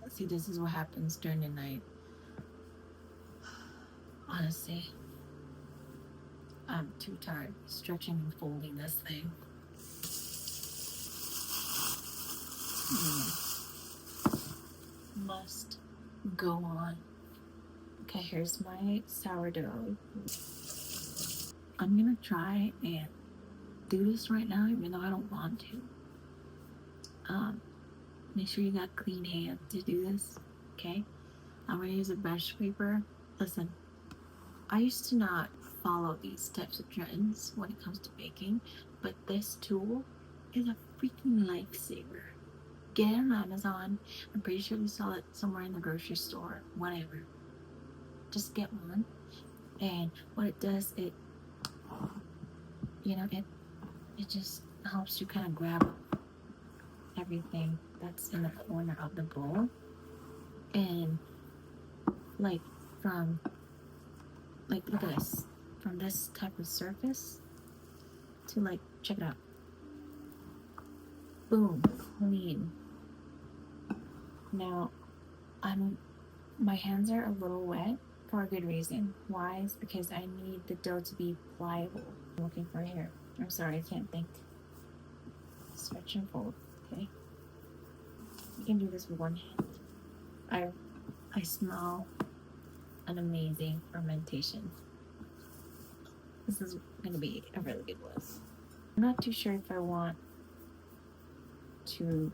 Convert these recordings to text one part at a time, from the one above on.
See, this is what happens during the night. Honestly, I'm too tired stretching and folding this thing. Must go on. Okay, here's my sourdough. I'm gonna try and do this right now, even though I don't want to. Make sure you got clean hands to do this, okay? I'm gonna use a brush paper. Listen, I used to not follow these types of trends when it comes to baking, but this tool is a freaking lifesaver. Get it on Amazon. I'm pretty sure you saw it somewhere in the grocery store, whatever. Just get one. And what it does, it just helps you kind of grab everything that's in the corner of the bowl. And look at this. From this type of surface to check it out. Boom, clean. Now, my hands are a little wet for a good reason. Why? It's because I need the dough to be pliable. I'm looking for here. I'm sorry, I can't think. Stretch and fold, okay? You can do this with one hand. I smell an amazing fermentation. This is gonna be a really good one. I'm not too sure if I want to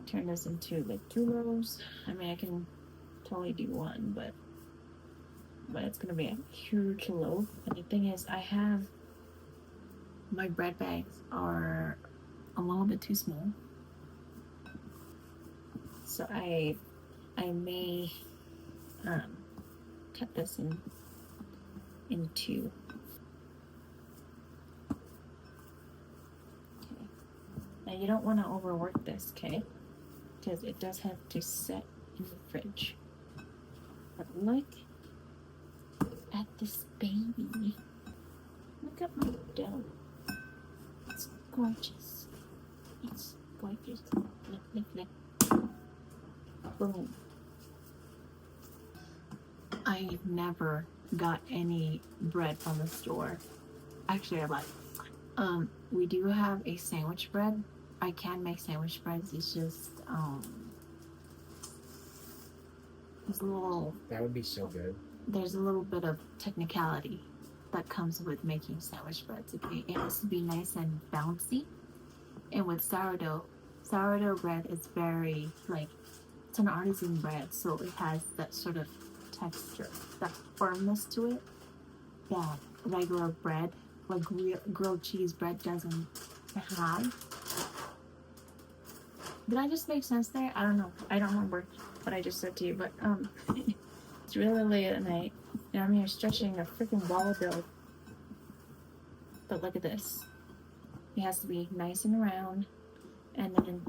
turn this into 2 loaves. I mean, I can totally do one, but it's gonna be a huge loaf. And the thing is, my bread bags are a little bit too small, so I may cut this in 2. Okay. Now you don't want to overwork this, okay? Because it does have to set in the fridge. But look at this baby. Look at my dough. It's gorgeous. It's gorgeous. Look. Boom. I never got any bread from the store. Actually, I lied. We do have a sandwich bread. I can make sandwich breads. It's just there's a little. That would be so good. There's a little bit of technicality that comes with making sandwich breads. Okay, it has to be nice and bouncy. And with sourdough bread is very it's an artisan bread, so it has that sort of texture, that firmness to it that regular bread, like grilled cheese bread, doesn't have. Did I just make sense there? I don't know. I don't remember what I just said to you, but it's really late at night, and I'm here stretching a freaking ball of dough. But look at this. It has to be nice and round, and then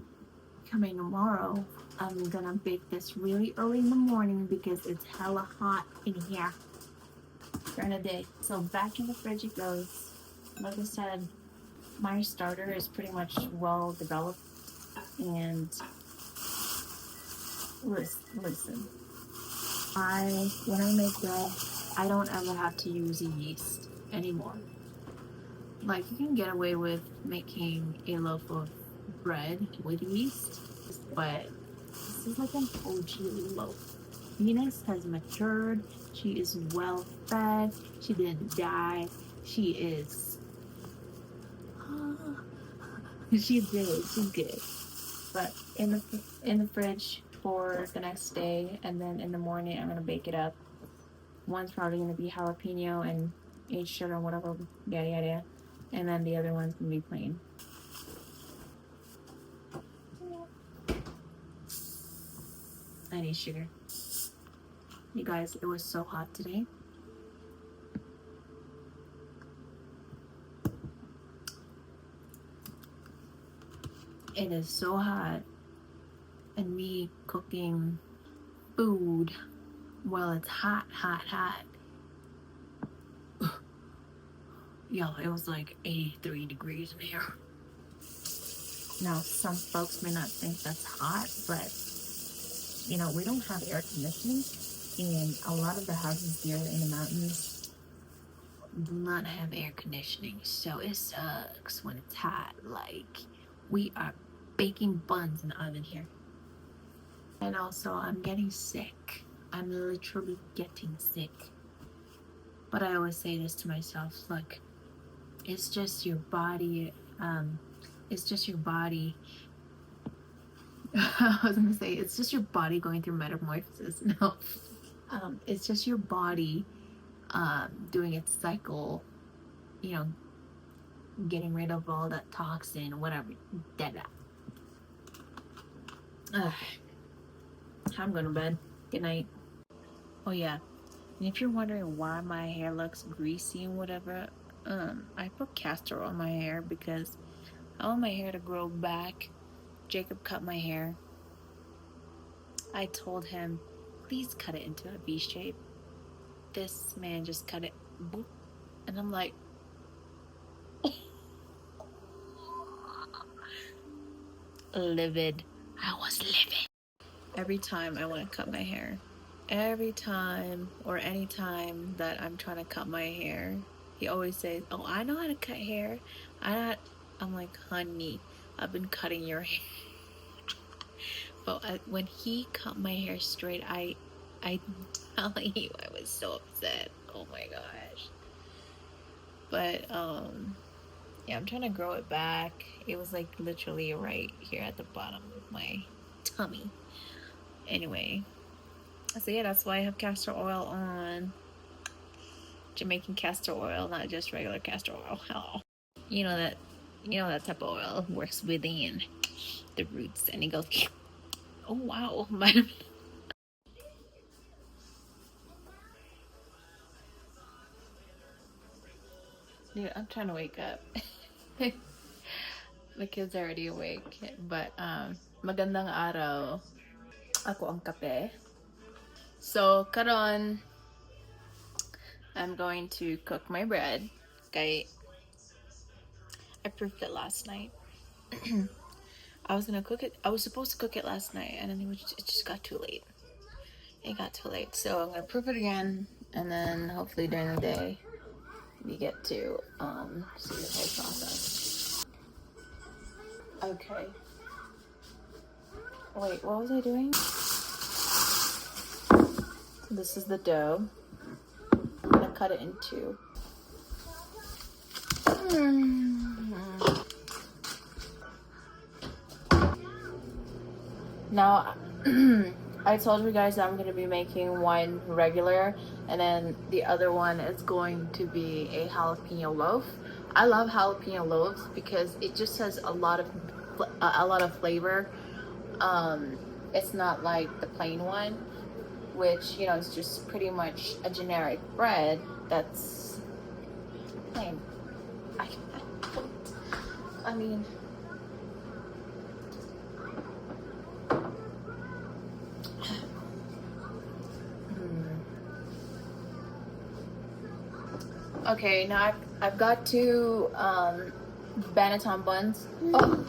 coming tomorrow, I'm gonna bake this really early in the morning because it's hella hot in here during the day. So back in the fridge it goes. Like I said, my starter is pretty much well developed, and listen, when I make bread, I don't ever have to use yeast anymore. You can get away with making a loaf of bread with yeast, but this is like an OG loaf. Venus has matured. She is well fed. She didn't die. She is. She's good. She's good. But in the fridge for the next day, and then in the morning I'm gonna bake it up. One's probably gonna be jalapeno and aged sugar, whatever, yada yada, and then the other one's gonna be plain. I need sugar. You guys, it was so hot today. It is so hot, and me cooking food while it's hot. Yo, it was like 83 degrees in here. Now, some folks may not think that's hot, but you know, we don't have air conditioning, and a lot of the houses here in the mountains do not have air conditioning, so it sucks when it's hot. Like, we are baking buns in the oven here. And also, I'm getting sick. I'm literally getting sick. But I always say this to myself, look, it's just your body, it's just your body. I was gonna say, it's just your body going through metamorphosis. No, it's just your body doing its cycle, you know, getting rid of all that toxin, whatever. I'm going to bed. Good night. Oh yeah, and if you're wondering why my hair looks greasy and whatever, I put castor on my hair because I want my hair to grow back. Jacob cut my hair. I told him, please cut it into a V shape. This man just cut it, boop, and I'm like, livid. I was livid. Every time I want to cut my hair, every time or any time that I'm trying to cut my hair, he always says, oh, I know how to cut hair. I'm like, honey, I've been cutting your hair. But when he cut my hair straight, I'm telling you, I was so upset. Oh my gosh. But yeah, I'm trying to grow it back. It was like literally right here at the bottom of my tummy. Anyway, so yeah, that's why I have castor oil on. Jamaican castor oil, not just regular castor oil. Oh. You know that type of oil works within the roots, and it goes. Oh wow, dude, I'm trying to wake up. The kids are already awake, but magandang araw. Ako ang kape. So karon, I'm going to cook my bread. Okay, I proofed it last night. I was gonna cook it. I was supposed to cook it last night, and then it just got too late. It got too late, so I'm gonna proof it again, and then hopefully during the day we get to see the whole process. Okay. Wait, what was I doing? This is the dough. I'm gonna cut it in two. Now, I told you guys that I'm going to be making one regular, and then the other one is going to be a jalapeno loaf. I love jalapeno loaves because it just has a lot of flavor. It's not like the plain one, which, you know, is just pretty much a generic bread that's plain. I mean, okay, now I've got two banneton buns. Oh.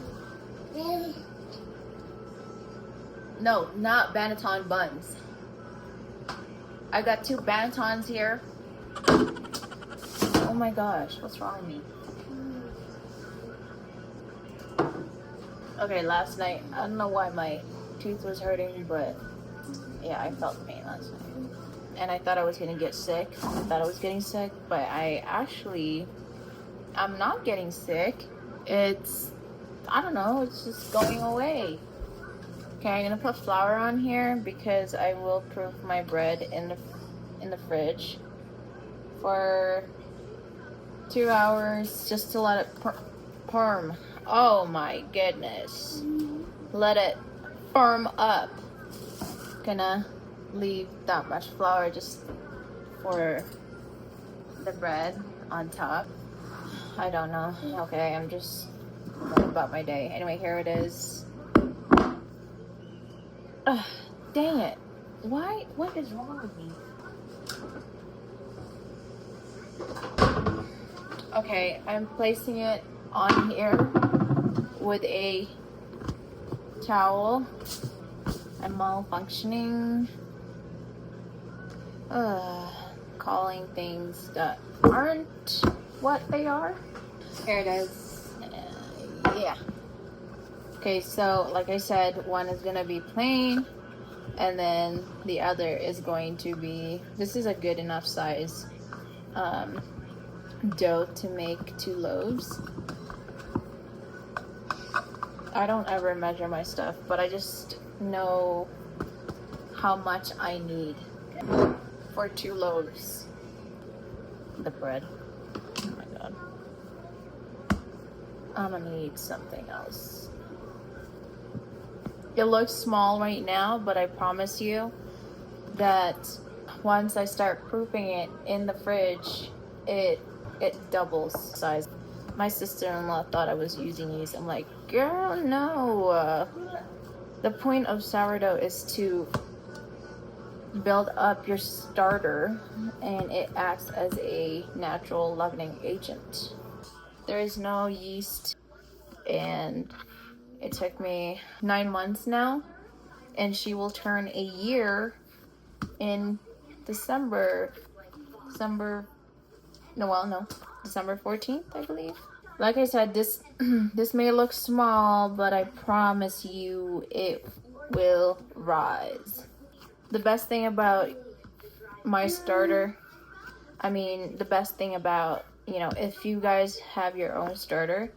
No, not banneton buns. I got two bannetons here. Oh my gosh, what's wrong with me? Okay, last night, I don't know why my tooth was hurting, but yeah, I felt pain last night. And I thought I was gonna get sick. I thought I was getting sick, but I'm not getting sick. I don't know, it's just going away. Okay, I'm gonna put flour on here because I will proof my bread in the fridge for 2 hours just to let it firm. Oh my goodness. Let it firm up. Gonna leave that much flour just for the bread on top. I don't know. Okay, I'm just going about my day. Anyway, here it is. Ugh, dang it. Why? What is wrong with me? Okay, I'm placing it on here with a towel. I'm malfunctioning. Calling things that aren't what they are. Here it is. Yeah. Okay, so like I said, one is gonna be plain, and then the other is going to be, this is a good enough size dough to make 2 loaves. I don't ever measure my stuff, but I just know how much I need for 2 loaves. The bread. Oh my god. I'm gonna need something else. It looks small right now, but I promise you that once I start proofing it in the fridge, it doubles size. My sister-in-law thought I was using these. I'm like, girl, no. The point of sourdough is to build up your starter, and it acts as a natural leavening agent. There is no yeast, and it took me 9 months now, and she will turn a year in December 14th, I believe. Like I said, this this may look small, but I promise you it will rise. The best thing about my starter, the best thing about, if you guys have your own starter,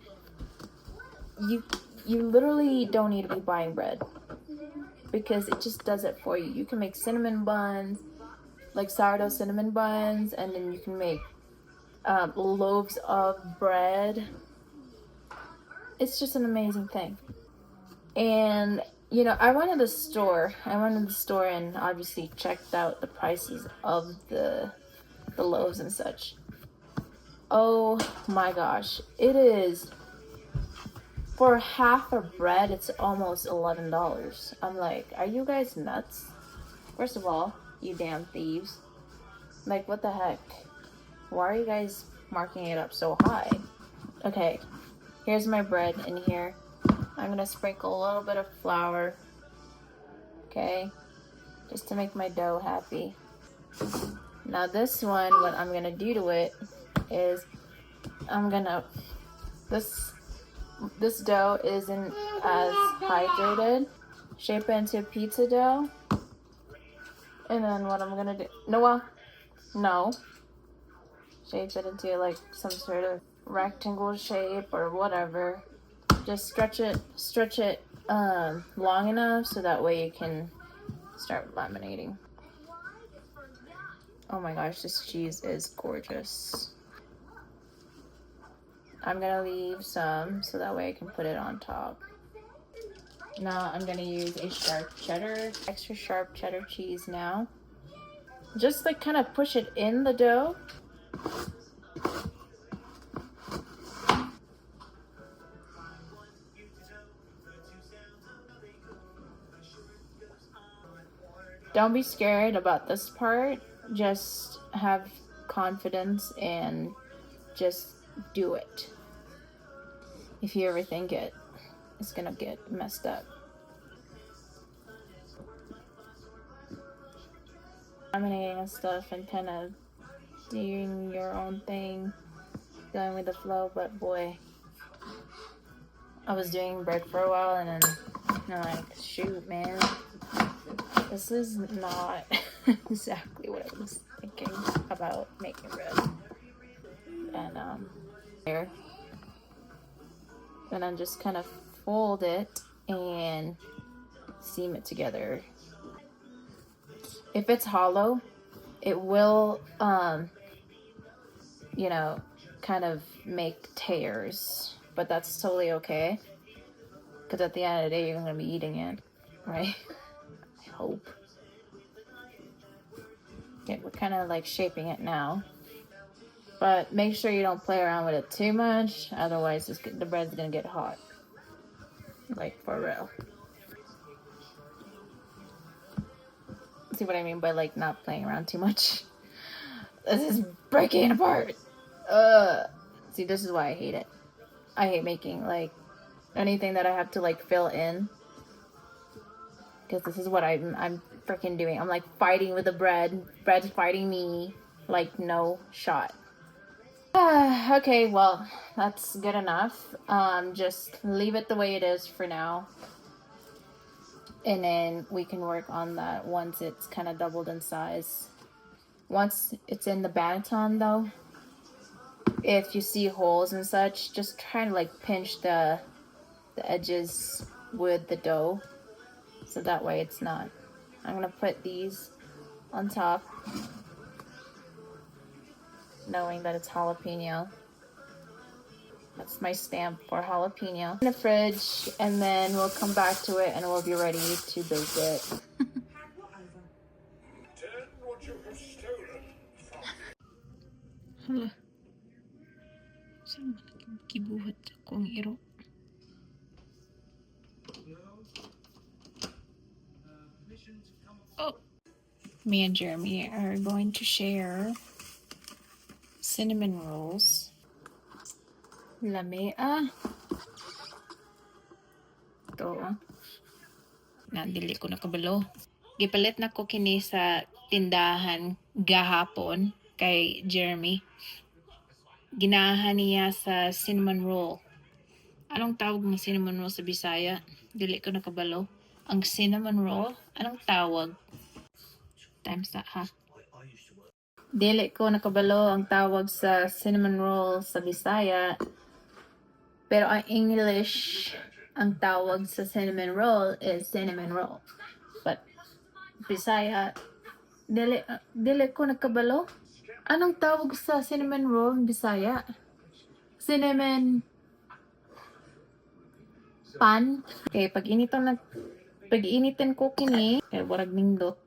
you literally don't need to be buying bread, because it just does it for you. You can make cinnamon buns, like sourdough cinnamon buns, and then you can make loaves of bread. It's just an amazing thing. And I went to the store and obviously checked out the prices of the loaves and such. Oh my gosh, it is, for half a bread, it's almost $11. I'm like, are you guys nuts? First of all, you damn thieves. Like, what the heck? Why are you guys marking it up so high? Okay, here's my bread in here. I'm gonna sprinkle a little bit of flour. Okay, just to make my dough happy. Now this one, what I'm gonna do to it is this dough isn't as hydrated. Shape it into pizza dough. And then what I'm gonna do, no. Shape it into like some sort of rectangle shape or whatever. Just stretch it long enough so that way you can start laminating. Oh my gosh, this cheese is gorgeous. I'm gonna leave some so that way I can put it on top. Now I'm gonna use a sharp cheddar, extra sharp cheddar cheese now. Just like kind of push it in the dough. Don't be scared about this part. Just have confidence and just do it. If you ever think it's gonna get messed up. Laminating and stuff and kind of doing your own thing, going with the flow, but boy, I was doing bread for a while and then I'm like, shoot, man, this is not exactly what I was thinking about making bread. And here, and then just kind of fold it and seam it together. If it's hollow, it will kind of make tears, but that's totally okay, because at the end of the day you're gonna be eating it, right? I hope. Okay, we're kind of like shaping it now, but make sure you don't play around with it too much, otherwise the bread's gonna get hot, like for real. See what I mean by like not playing around too much? This is breaking apart. See, this is why I hate it. I hate making like anything that I have to like fill in, because this is what I'm freaking doing. I'm like fighting with the bread. Bread's fighting me. Like no shot. Okay, well that's good enough. Just leave it the way it is for now, and then we can work on that once it's kind of doubled in size. Once it's in the banneton though, if you see holes and such, just try to like pinch the edges with the dough, so that way it's not. I'm gonna put these on top, knowing that it's jalapeno. That's my stamp for jalapeno. In the fridge, and then we'll come back to it and we'll be ready to bake it. Hala. Saan man kibuhat akong iro? Oh! Me and Jeremy are going to share cinnamon rolls. Lami ito. Nandili ko na kabalo. Gipalit na ko kini sa tindahan gahapon kay Jeremy. Ginahan niya sa cinnamon roll. Anong tawag ng cinnamon roll sa Bisaya? Dili ko nakabalo. Ang cinnamon roll, anong tawag? Times that, ha? Dili ko nakabalo ang tawag sa cinnamon roll sa Bisaya. Pero ang English, ang tawag sa cinnamon roll is cinnamon roll. But Bisaya, dili ko nakabalo. Anong tawag sa cinnamon roll ng Bisaya? Cinnamon pan. Okay, pag-initin ko kini, kaya warag nindot.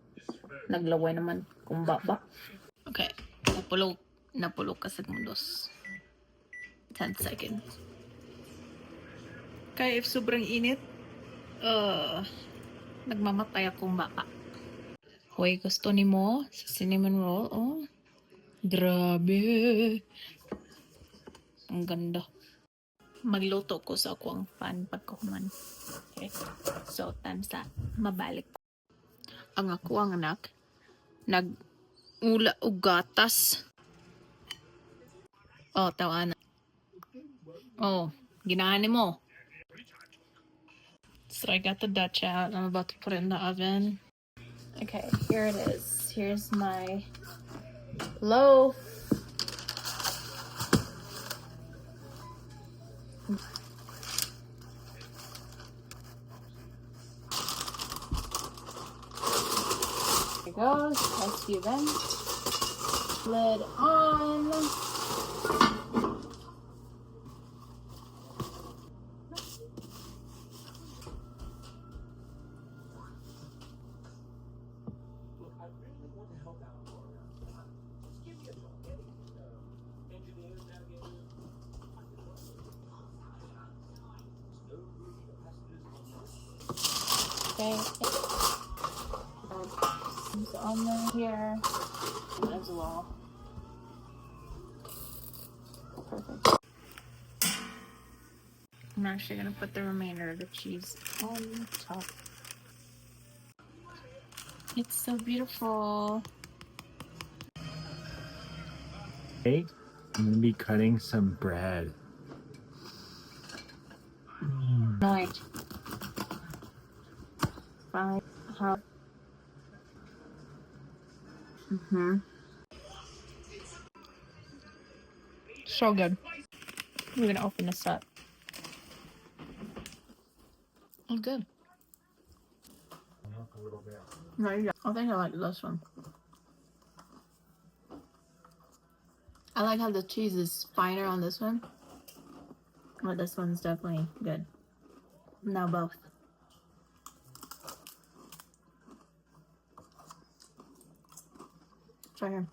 Naglaway naman kung baba. Okay, napulog ka sa mundos. 10 seconds. Kaya if sobrang init, nagmamatay akong baka. Hoy, gusto ni mo sa cinnamon roll? Oh, grabe. Ang ganda. Magluto ko sa akong pan pagkahuman. Okay. So, times that. Mabalik. Ang ako ang anak, nag-ula og gatas. Oh, tawa na. Oh, ginahan mo. So I got the Dutch out. I'm about to put it in the oven. Okay, here it is. Here's my loaf. Here it goes. Let's do them. Lid on. Okay. It's on here as well. Perfect. I'm actually gonna put the remainder of the cheese on top. It's so beautiful. Okay, I'm gonna be cutting some bread. Nice. Fine. How? So good. We're gonna open this up. Oh, good. Right, I think I like this one. I like how the cheese is finer on this one. But this one's definitely good. Now both. Try here.